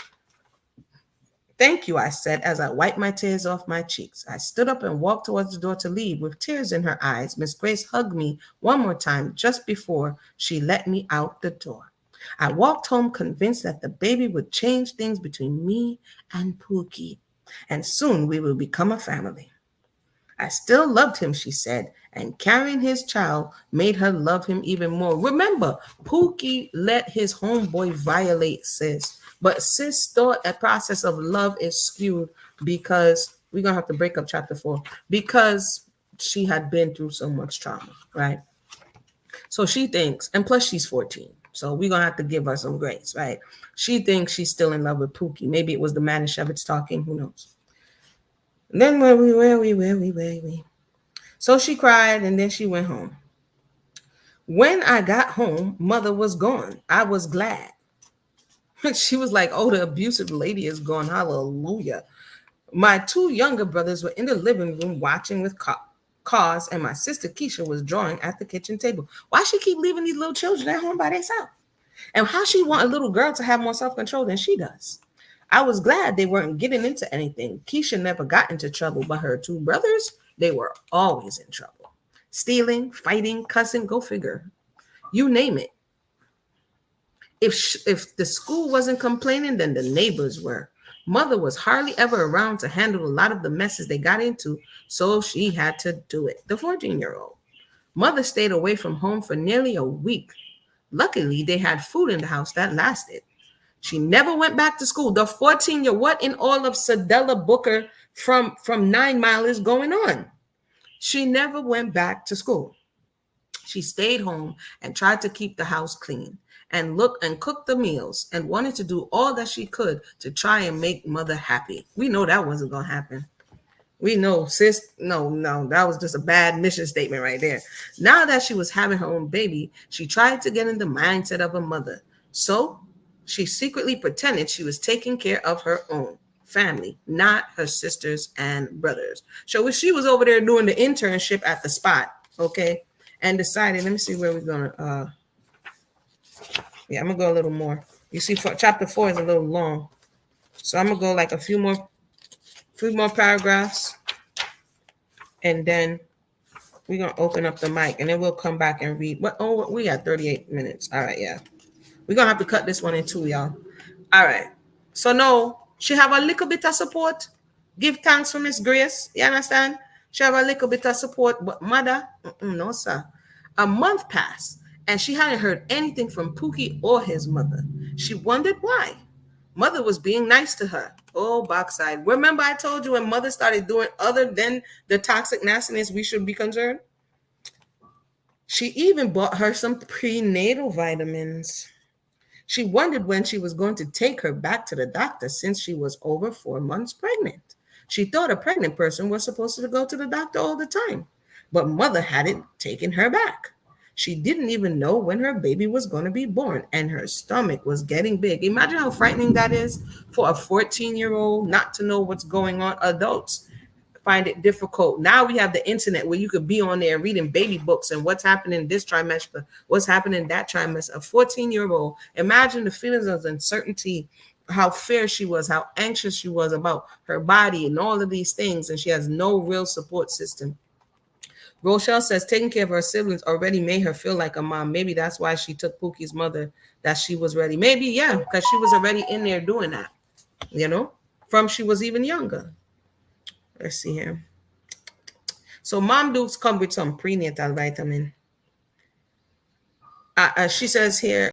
Thank you, I said as I wiped my tears off my cheeks. I stood up and walked towards the door to leave with tears in her eyes. Miss Grace hugged me one more time just before she let me out the door. I walked home convinced that the baby would change things between me and Pookie, and soon we would become a family. I still loved him, she said, and carrying his child made her love him even more. Remember, Pookie let his homeboy violate Sis, but Sis thought a process of love is skewed because we're going to have to break up chapter 4 because she had been through so much trauma, right? So she thinks, and plus she's 14, so we're going to have to give her some grace, right? She thinks she's still in love with Pookie. Maybe it was the Manischewitz talking, who knows? And then where we. So she cried and then she went home. When I got home, mother was gone. I was glad. She was like, oh, the abusive lady is gone. Hallelujah. My two younger brothers were in the living room watching with cars, and my sister Keisha was drawing at the kitchen table. Why she keep leaving these little children at home by themselves? And how she want a little girl to have more self-control than she does? I was glad they weren't getting into anything. Keisha never got into trouble, but her two brothers, they were always in trouble. Stealing, fighting, cussing, go figure. You name it. If the school wasn't complaining, then the neighbors were. Mother was hardly ever around to handle a lot of the messes they got into, so she had to do it. The 14-year-old. Mother stayed away from home for nearly a week. Luckily, they had food in the house that lasted. She never went back to school. The 14-year, what in all of Sadella Booker from 9 Mile is going on? She never went back to school. She stayed home and tried to keep the house clean and cook the meals and wanted to do all that she could to try and make mother happy. We know that wasn't going to happen. We know, sis, no, that was just a bad mission statement right there. Now that she was having her own baby, she tried to get in the mindset of a mother. So she secretly pretended she was taking care of her own family, not her sisters and brothers. So she was over there doing the internship at the spot, okay, and decided, let me see where we're going to, I'm going to go a little more. You see, chapter 4 is a little long. So I'm going to go like a few more paragraphs, and then we're going to open up the mic, and then we'll come back and read. We got 38 minutes. All right, yeah. We're going to have to cut this one in two, y'all. All right. So no, she have a little bit of support. Give thanks for Miss Grace. You understand? She have a little bit of support, but mother, no, sir. A month passed, and she hadn't heard anything from Pookie or his mother. She wondered why. Mother was being nice to her. Oh, backside. Remember I told you when mother started doing other than the toxic nastiness, we should be concerned? She even bought her some prenatal vitamins. She wondered when she was going to take her back to the doctor since she was over 4 months pregnant. She thought a pregnant person was supposed to go to the doctor all the time, but mother hadn't taken her back. She didn't even know when her baby was going to be born, and her stomach was getting big. Imagine how frightening that is for a 14-year-old not to know what's going on. Adults find it difficult. Now we have the internet where you could be on there reading baby books and what's happening this trimester, what's happening that trimester. A 14-year-old, imagine the feelings of uncertainty, how fear she was, how anxious she was about her body and all of these things, and she has no real support system. Rochelle says taking care of her siblings already made her feel like a mom. Maybe that's why she took Pookie's mother, that she was ready. Maybe, yeah, because she was already in there doing that, from she was even younger. Let's see here. So mom dukes come with some prenatal vitamin. She says here,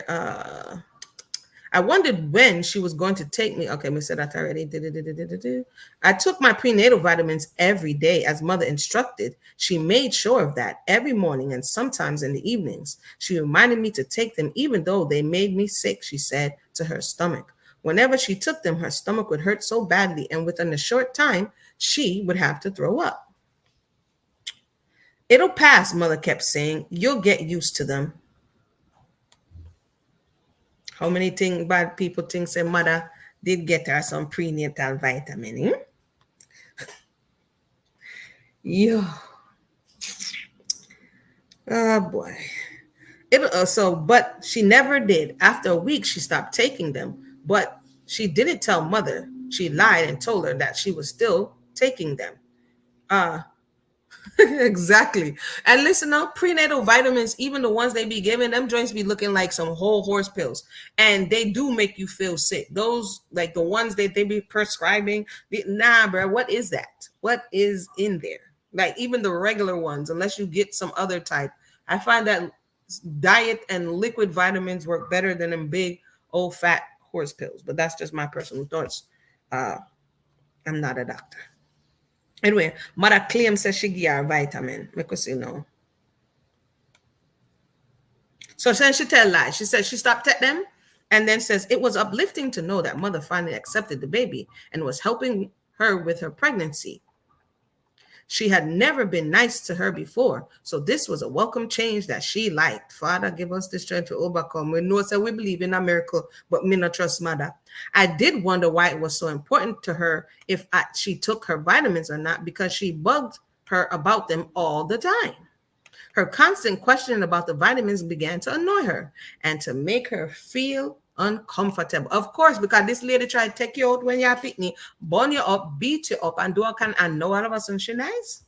I wondered when she was going to take me. Okay, we said that already. I took my prenatal vitamins every day as mother instructed. She made sure of that every morning and sometimes in the evenings. She reminded me to take them even though they made me sick, she said to her stomach. Whenever she took them, her stomach would hurt so badly, and within a short time, she would have to throw up. It'll pass, mother kept saying. You'll get used to them. How many bad people think say mother did get her some prenatal vitamin? Yeah. Oh boy. But she never did. After a week, she stopped taking them. But she didn't tell mother. She lied and told her that she was still taking them. Uh, exactly. And listen now, prenatal vitamins, even the ones they be giving, them joints be looking like some whole horse pills. And they do make you feel sick. Those, like the ones that they be prescribing, nah, bro, what is that? What is in there? Like even the regular ones, unless you get some other type. I find that diet and liquid vitamins work better than them big old fat horse pills. But that's just my personal thoughts. Uh, I'm not a doctor. Anyway, mother claims says she give her vitamin. Make us see now. So then she tell lies. She says she stopped at them and then says it was uplifting to know that mother finally accepted the baby and was helping her with her pregnancy. She had never been nice to her before, so this was a welcome change that she liked. Father, give us the strength to overcome. We know that we believe in a miracle, but me not trust mother. I did wonder why it was so important to her if she took her vitamins or not, because she bugged her about them all the time. Her constant questioning about the vitamins began to annoy her and to make her feel uncomfortable. Of course, because this lady tried to take you out when you're picnic, burn you up, beat you up, and do all kind. And know all of a sudden she nice.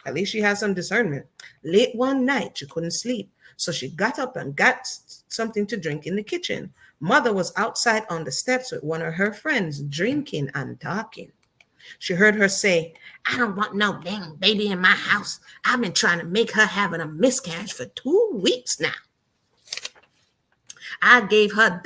At least she has some discernment. Late one night, she couldn't sleep, so she got up and got something to drink in the kitchen. Mother was outside on the steps with one of her friends, drinking and talking. She heard her say, I don't want no dang baby in my house. I've been trying to make her having a miscarriage for 2 weeks now. I gave her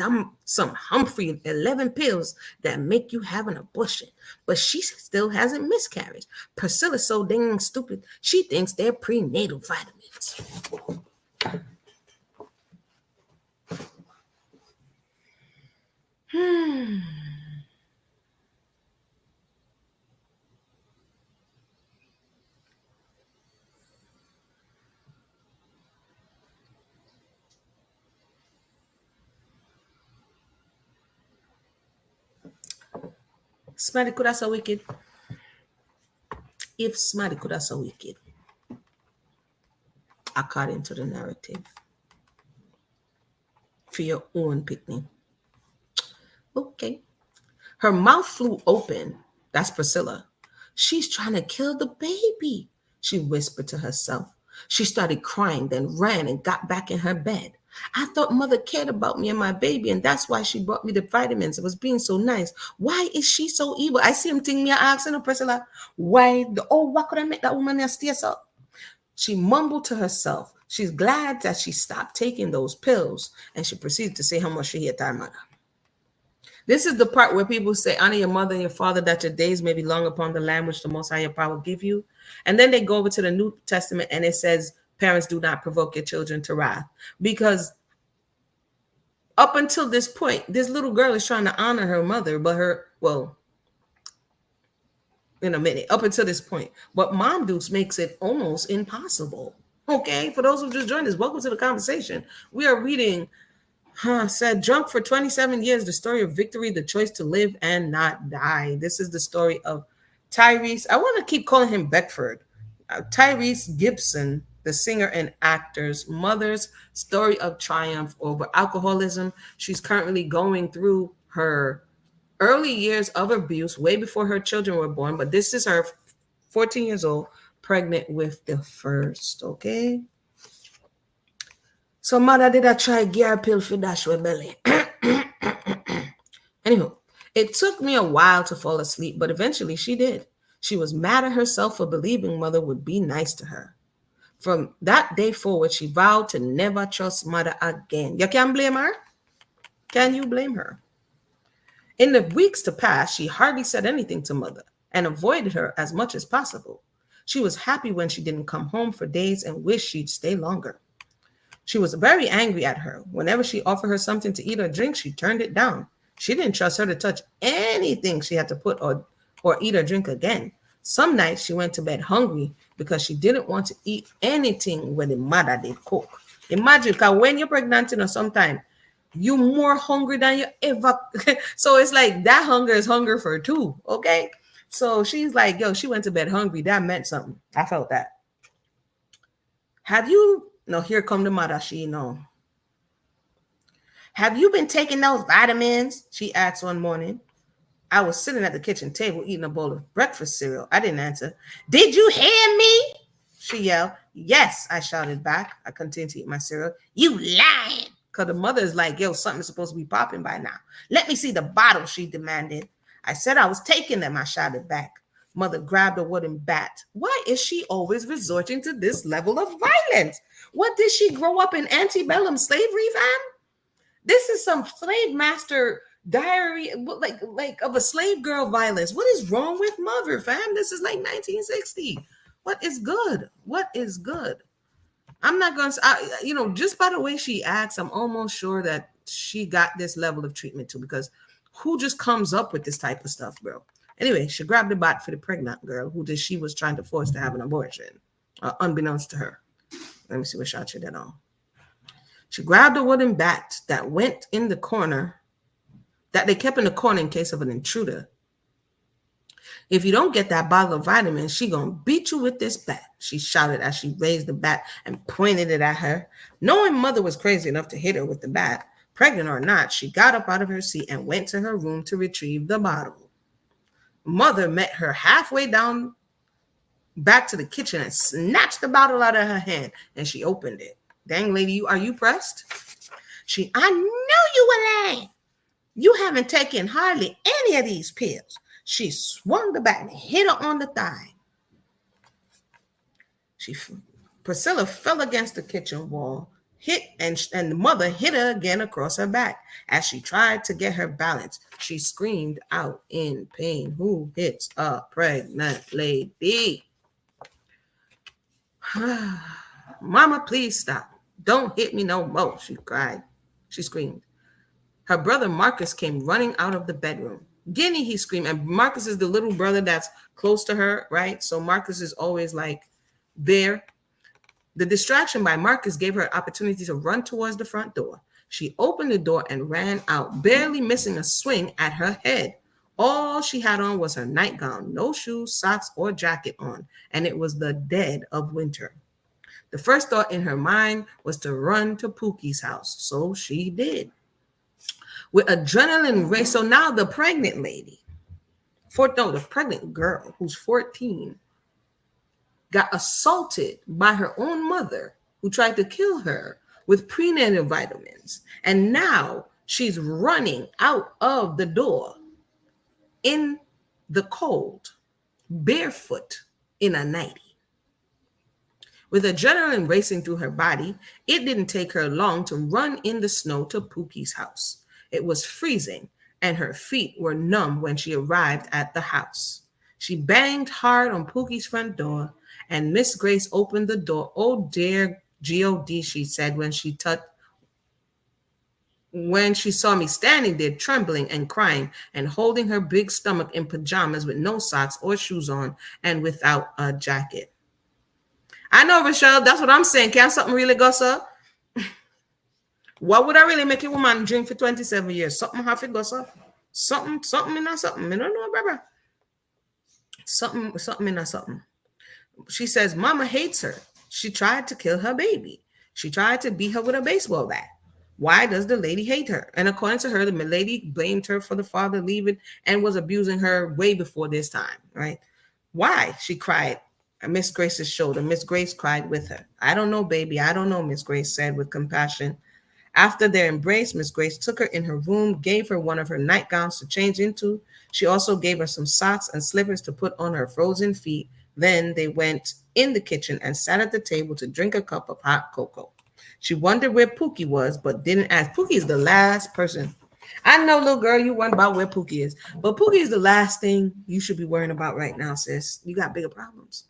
some Humphrey 11 pills that make you have an abortion, but she still hasn't miscarried. Priscilla's so dang stupid. She thinks they're prenatal vitamins. Somebody could have so wicked. If somebody could have so wicked, according to the narrative, for your own picnic. Okay. Her mouth flew open. That's Priscilla. She's trying to kill the baby, she whispered to herself. She started crying, then ran and got back in her bed. I thought mother cared about me and my baby, and that's why she brought me the vitamins. It was being so nice. Why is she so evil? I see him think me asking her, Priscilla, why what could I make that woman stay up? She mumbled to herself. She's glad that she stopped taking those pills, and she proceeded to say how much she hated her mother. This is the part where people say, honor your mother and your father, that your days may be long upon the land which the Most High your power will give you. And then they go over to the New Testament and it says, parents, do not provoke your children to wrath. Because up until this point, this little girl is trying to honor her mother, but in a minute, up until this point. But Mom Dukes makes it almost impossible. Okay, for those who just joined us, welcome to the conversation. We are reading said drunk for 27 years, the story of victory, the choice to live and not die. This is the story of Tyrese. I want to keep calling him Beckford. Tyrese Gibson, the singer and actor's mother's story of triumph over alcoholism. She's currently going through her early years of abuse way before her children were born, but this is her 14 years old, pregnant with the first, okay? So mother did I try gear pill for dash with belly. Anywho, it took me a while to fall asleep, but eventually she did. She was mad at herself for believing mother would be nice to her. From that day forward, she vowed to never trust mother again. You can't blame her. Can you blame her? In the weeks to pass, she hardly said anything to mother and avoided her as much as possible. She was happy when she didn't come home for days and wished she'd stay longer. She was very angry at her. Whenever she offered her something to eat or drink, she turned it down. She didn't trust her to touch anything she had to put or eat or drink again. Some nights she went to bed hungry because she didn't want to eat anything when the mother did cook. Imagine, because when you're pregnant, sometime you more hungry than you ever. So it's like that hunger is hunger for two. Okay. So she's like, yo, she went to bed hungry. That meant something. I felt that. Have you, no, here come the mother. She know. Have you been taking those vitamins? She asked one morning. I was sitting at the kitchen table eating a bowl of breakfast cereal. I didn't answer. Did you hear me? She yelled. Yes, I shouted back. I continued to eat my cereal. You lying. Because the mother is like, yo, something's supposed to be popping by now. Let me see the bottle, she demanded. I said I was taking them, I shouted back. Mother grabbed a wooden bat. Why is she always resorting to this level of violence? What, did she grow up in antebellum slavery, fam? This is some slave master diary, like of a slave girl violence. What is wrong with mother, fam? This is like 1960. What is good? What is good? I'm not going to, just by the way she acts, I'm almost sure that she got this level of treatment too, because who just comes up with this type of stuff, bro? Anyway, she grabbed the bat for the pregnant girl she was trying to force to have an abortion, unbeknownst to her. Let me see what shot she did on. She grabbed a wooden bat that went in the corner, that they kept in the corner in case of an intruder. If you don't get that bottle of vitamins, she gonna beat you with this bat, she shouted as she raised the bat and pointed it at her. Knowing mother was crazy enough to hit her with the bat, pregnant or not, she got up out of her seat and went to her room to retrieve the bottle. Mother met her halfway down back to the kitchen and snatched the bottle out of her hand, and she opened it. Dang, lady, are you pressed? I knew you were lying. You haven't taken hardly any of these pills. She swung the bat and hit her on the thigh. Priscilla fell against the kitchen wall, and the mother hit her again across her back. As she tried to get her balance, she screamed out in pain. Who hits a pregnant lady? Mama, please stop. Don't hit me no more, she cried. She screamed. Her brother Marcus came running out of the bedroom. Guinea, he screamed. And Marcus is the little brother that's close to her, right? So Marcus is always like there. The distraction by Marcus gave her an opportunity to run towards the front door. She opened the door and ran out, barely missing a swing at her head. All she had on was her nightgown, no shoes, socks, or jacket on, and it was the dead of winter. The first thought in her mind was to run to Pookie's house, so she did. With adrenaline race, so now the pregnant lady, the pregnant girl who's 14, got assaulted by her own mother who tried to kill her with prenatal vitamins. And now she's running out of the door in the cold, barefoot in a nightie. With adrenaline racing through her body, it didn't take her long to run in the snow to Pookie's house. It was freezing, and her feet were numb when she arrived at the house. She banged hard on Pookie's front door, and Miss Grace opened the door. Oh, dear God, she said when she saw me standing there trembling and crying and holding her big stomach in pajamas with no socks or shoes on and without a jacket. I know, Rochelle, that's what I'm saying. Can something really go, sir? What would I really make a woman drink for 27 years? Something have to go, sir. Something in a something. I don't know, brother. Something in a something. She says, Mama hates her. She tried to kill her baby. She tried to beat her with a baseball bat. Why does the lady hate her? And according to her, the lady blamed her for the father leaving and was abusing her way before this time, right? Why? She cried at Miss Grace's shoulder. Miss Grace cried with her. I don't know, baby. I don't know, Miss Grace said with compassion. After their embrace, Miss Grace took her in her room, gave her one of her nightgowns to change into. She also gave her some socks and slippers to put on her frozen feet, Then they went in the kitchen and sat at the table to drink a cup of hot cocoa. She wondered where Pookie was, but didn't ask. Pookie is the last person. I know, little girl, you wonder about where Pookie is, but Pookie is the last thing you should be worrying about right now, sis. You got bigger problems.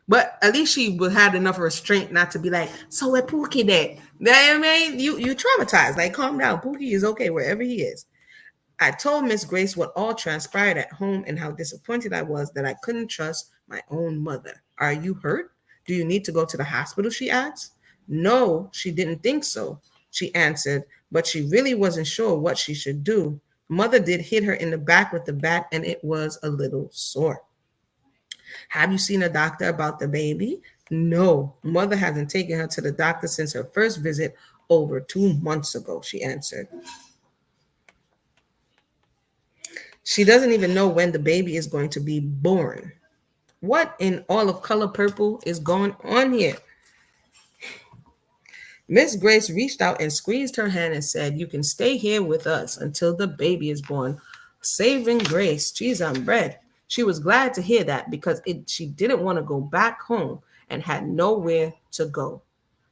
But at least she would have enough restraint not to be like, so where Pookie at? I mean, you traumatized. Like, calm down. Pookie is okay wherever he is. I told Miss Grace what all transpired at home and how disappointed I was that I couldn't trust my own mother. Are you hurt? Do you need to go to the hospital? She asked. No, she didn't think so, she answered, but she really wasn't sure what she should do. Mother did hit her in the back with the bat and it was a little sore. Have you seen a doctor about the baby? No, mother hasn't taken her to the doctor since her first visit over 2 months ago, she answered. She doesn't even know when the baby is going to be born. What in all of color purple is going on here? Miss Grace reached out and squeezed her hand and said, you can stay here with us until the baby is born. Saving Grace, cheese on bread. She was glad to hear that because she didn't want to go back home and had nowhere to go.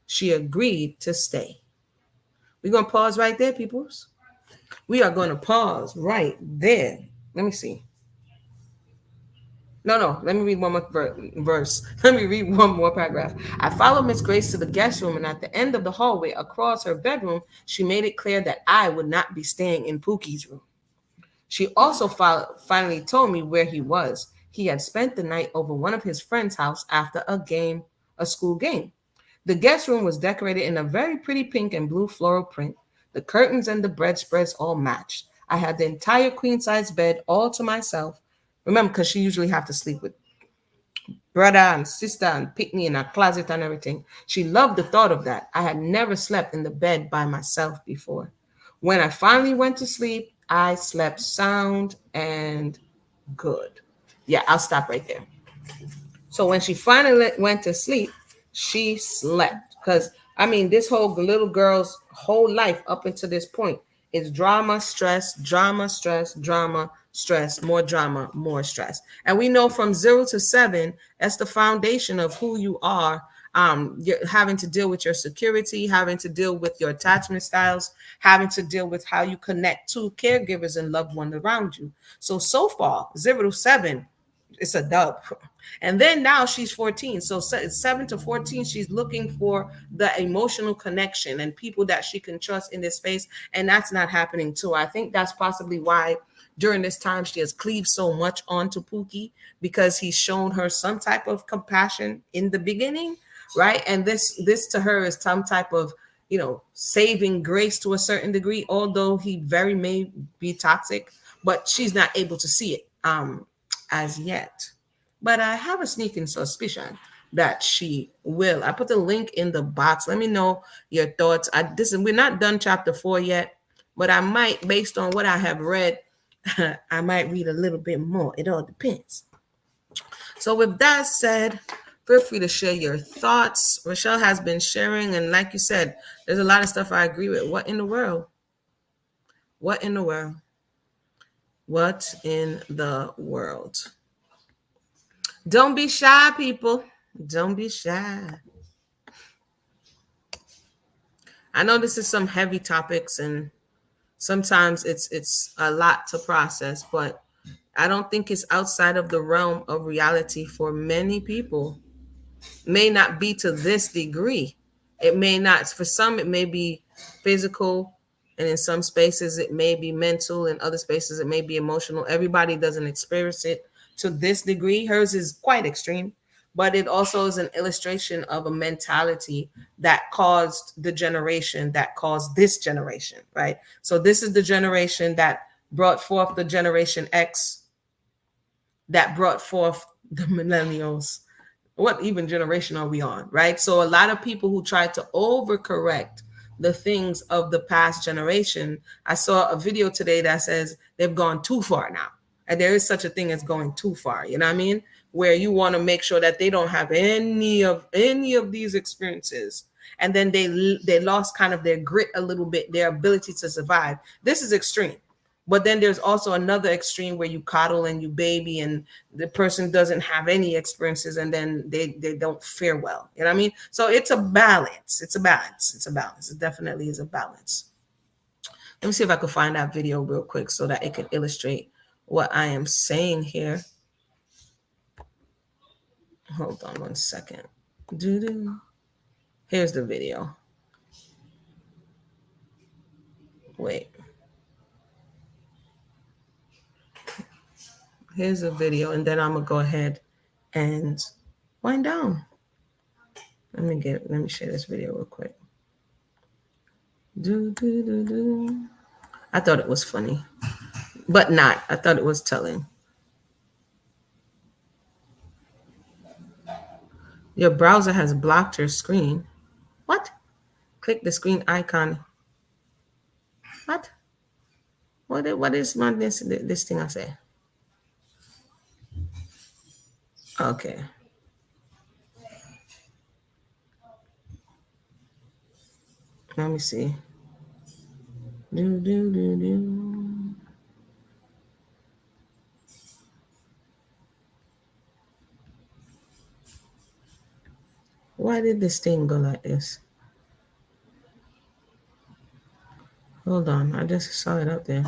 She agreed to stay. We're going to pause right there, peoples. We are going to pause right there. Let me see. No. Let me read one more verse. Let me read one more paragraph. I followed Miss Grace to the guest room, and at the end of the hallway across her bedroom, she made it clear that I would not be staying in Pookie's room. She also finally told me where he was. He had spent the night over one of his friend's house after a school game. The guest room was decorated in a very pretty pink and blue floral print. The curtains and the bedspreads all matched. I had the entire queen size bed all to myself. Remember, because she usually have to sleep with brother and sister and pick me in a closet and everything. She loved the thought of that. I had never slept in the bed by myself before. When I finally went to sleep, I slept sound and good. Yeah, I'll stop right there. So when she finally went to sleep, she slept. Because, I mean, this whole little girl's whole life up until this point is drama, stress, drama, stress, drama, stress, more drama, more stress. And we know from 0 to 7, that's the foundation of who you are. You're having to deal with your security, having to deal with your attachment styles, having to deal with how you connect to caregivers and loved ones around you. So far, 0 to 7, it's a dub. And then now she's 14. So 7 to 14, she's looking for the emotional connection and people that she can trust in this space. And that's not happening too. I think that's possibly why during this time she has cleaved so much onto Pookie, because he's shown her some type of compassion in the beginning, right? And this to her is some type of, saving grace to a certain degree, although he very may be toxic, but she's not able to see it as yet. But I have a sneaking suspicion that she will. I put the link in the box. Let me know your thoughts. We're not done chapter 4 yet, but I might, based on what I have read, I might read a little bit more. It all depends. So with that said, feel free to share your thoughts. Rochelle has been sharing, and like you said, there's a lot of stuff I agree with. What in the world? What in the world? What in the world? Don't be shy, people. Don't be shy. I know this is some heavy topics, and sometimes it's a lot to process, but I don't think it's outside of the realm of reality for many people. May not be to this degree. It may not. For some, it may be physical, and in some spaces, it may be mental. In other spaces, it may be emotional. Everybody doesn't experience it to this degree. Hers is quite extreme, but it also is an illustration of a mentality that caused the generation that caused this generation, right? So this is the generation that brought forth the Generation X, that brought forth the millennials. What even generation are we on, right? So a lot of people who try to overcorrect the things of the past generation. I saw a video today that says they've gone too far now. And there is such a thing as going too far, you know what I mean? Where you want to make sure that they don't have any of these experiences. And then they lost kind of their grit a little bit, their ability to survive. This is extreme. But then there's also another extreme where you coddle and you baby and the person doesn't have any experiences and then they don't fare well. You know what I mean? So it's a balance. It's a balance. It's a balance. It definitely is a balance. Let me see if I could find that video real quick so that it can illustrate what I am saying here. Hold on one second. Doo-doo. Here's the video. Wait. Here's a video, and then I'm gonna go ahead and wind down. Let me share this video real quick. Do, do, do, do. I thought it was funny, but not. I thought it was telling. Your browser has blocked your screen. What? Click the screen icon. What? What is my this thing I say? Okay. Let me see. Do, do, do, do. Why did this thing go like this? Hold on, I just saw it up there.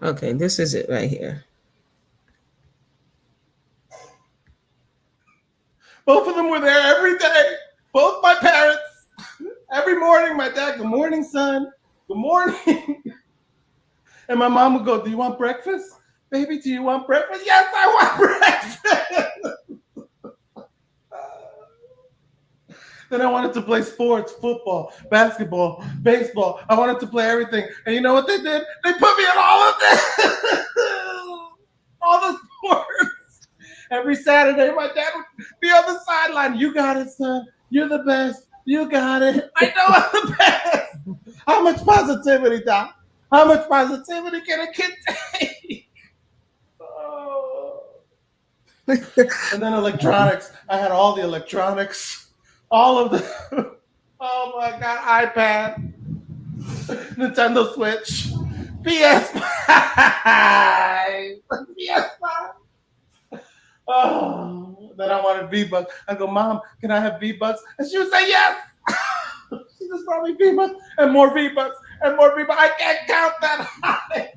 Okay, this is it right here. Both of them were there every day. Both my parents. Every morning, my dad, good morning, son. Good morning. And my mom would go, do you want breakfast? Baby, do you want breakfast? Yes, I want breakfast. Then I wanted to play sports, football, basketball, baseball. I wanted to play everything. And you know what they did? They put me in all of this. All the sports. Every Saturday, my dad would be on the sideline. You got it, son. You're the best. You got it. I know I'm the best. How much positivity, Doc? How much positivity can a kid take? Oh. And then electronics. I had all the electronics. All of the, oh my God, iPad, Nintendo Switch, PS5, PS5. Oh, then I wanted V-Bucks. I go, Mom, can I have V-Bucks? And she would say yes. She just brought me V-Bucks and more V-Bucks and more V-Bucks. I can't count that high.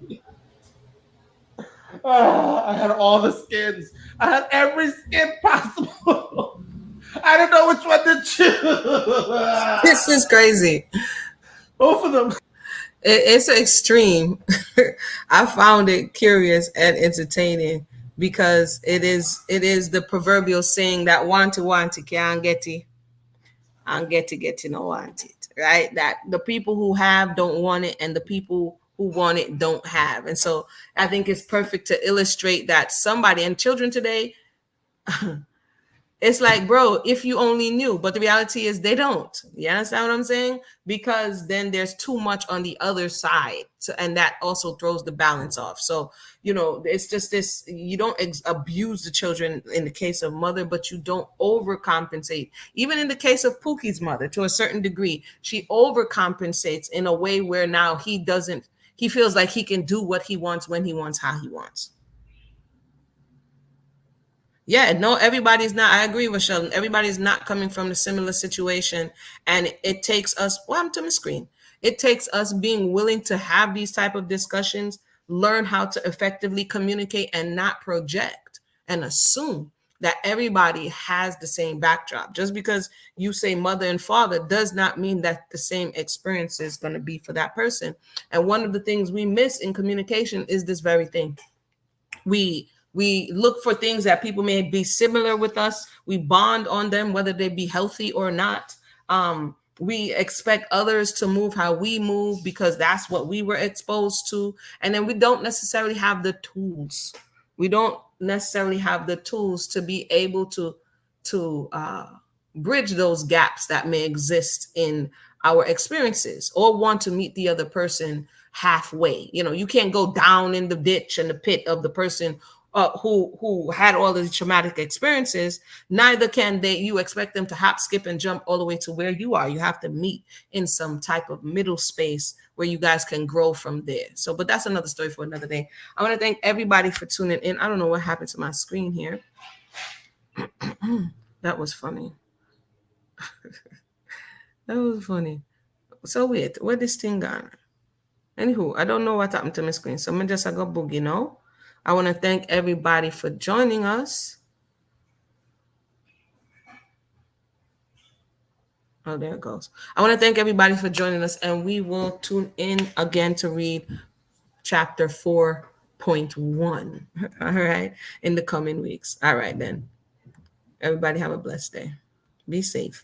Oh, I had all the skins. I had every skin possible. I don't know which one to choose. This is crazy. Both of them. It's extreme. I found it curious and entertaining because it is the proverbial saying that want it can't get it, and get it no want it, right? That the people who have don't want it, and the people who want it don't have. And so I think it's perfect to illustrate that somebody, and children today, it's like, bro, if you only knew, but the reality is they don't. You understand what I'm saying? Because then there's too much on the other side. So, and that also throws the balance off. So, it's just this, you don't abuse the children in the case of mother, but you don't overcompensate. Even in the case of Pookie's mother, to a certain degree, she overcompensates in a way where now he feels like he can do what he wants, when he wants, how he wants. Yeah, no, everybody's not. I agree with Sheldon. Everybody's not coming from a similar situation, and it takes us. Well, I'm to my screen. It takes us being willing to have these type of discussions, learn how to effectively communicate, and not project and assume that everybody has the same backdrop. Just because you say mother and father does not mean that the same experience is going to be for that person. And one of the things we miss in communication is this very thing. We look for things that people may be similar with us. We bond on them, whether they be healthy or not. We expect others to move how we move because that's what we were exposed to. And then we don't necessarily have the tools. We don't necessarily have the tools to be able to bridge those gaps that may exist in our experiences, or want to meet the other person halfway. You can't go down in the ditch and the pit of the person who had all these traumatic experiences, neither can they you expect them to hop, skip, and jump all the way to where you are. You have to meet in some type of middle space where you guys can grow from there. So, but that's another story for another day. I want to thank everybody for tuning in. I don't know what happened to my screen here. That was funny. That was funny. So wait, where this thing gone? Anywho, I don't know what happened to my screen. So I'm just a go boogie now. I want to thank everybody for joining us. Oh, there it goes. I want to thank everybody for joining us, and we will tune in again to read chapter 4.1. All right, in the coming weeks. All right, then. Everybody have a blessed day. Be safe.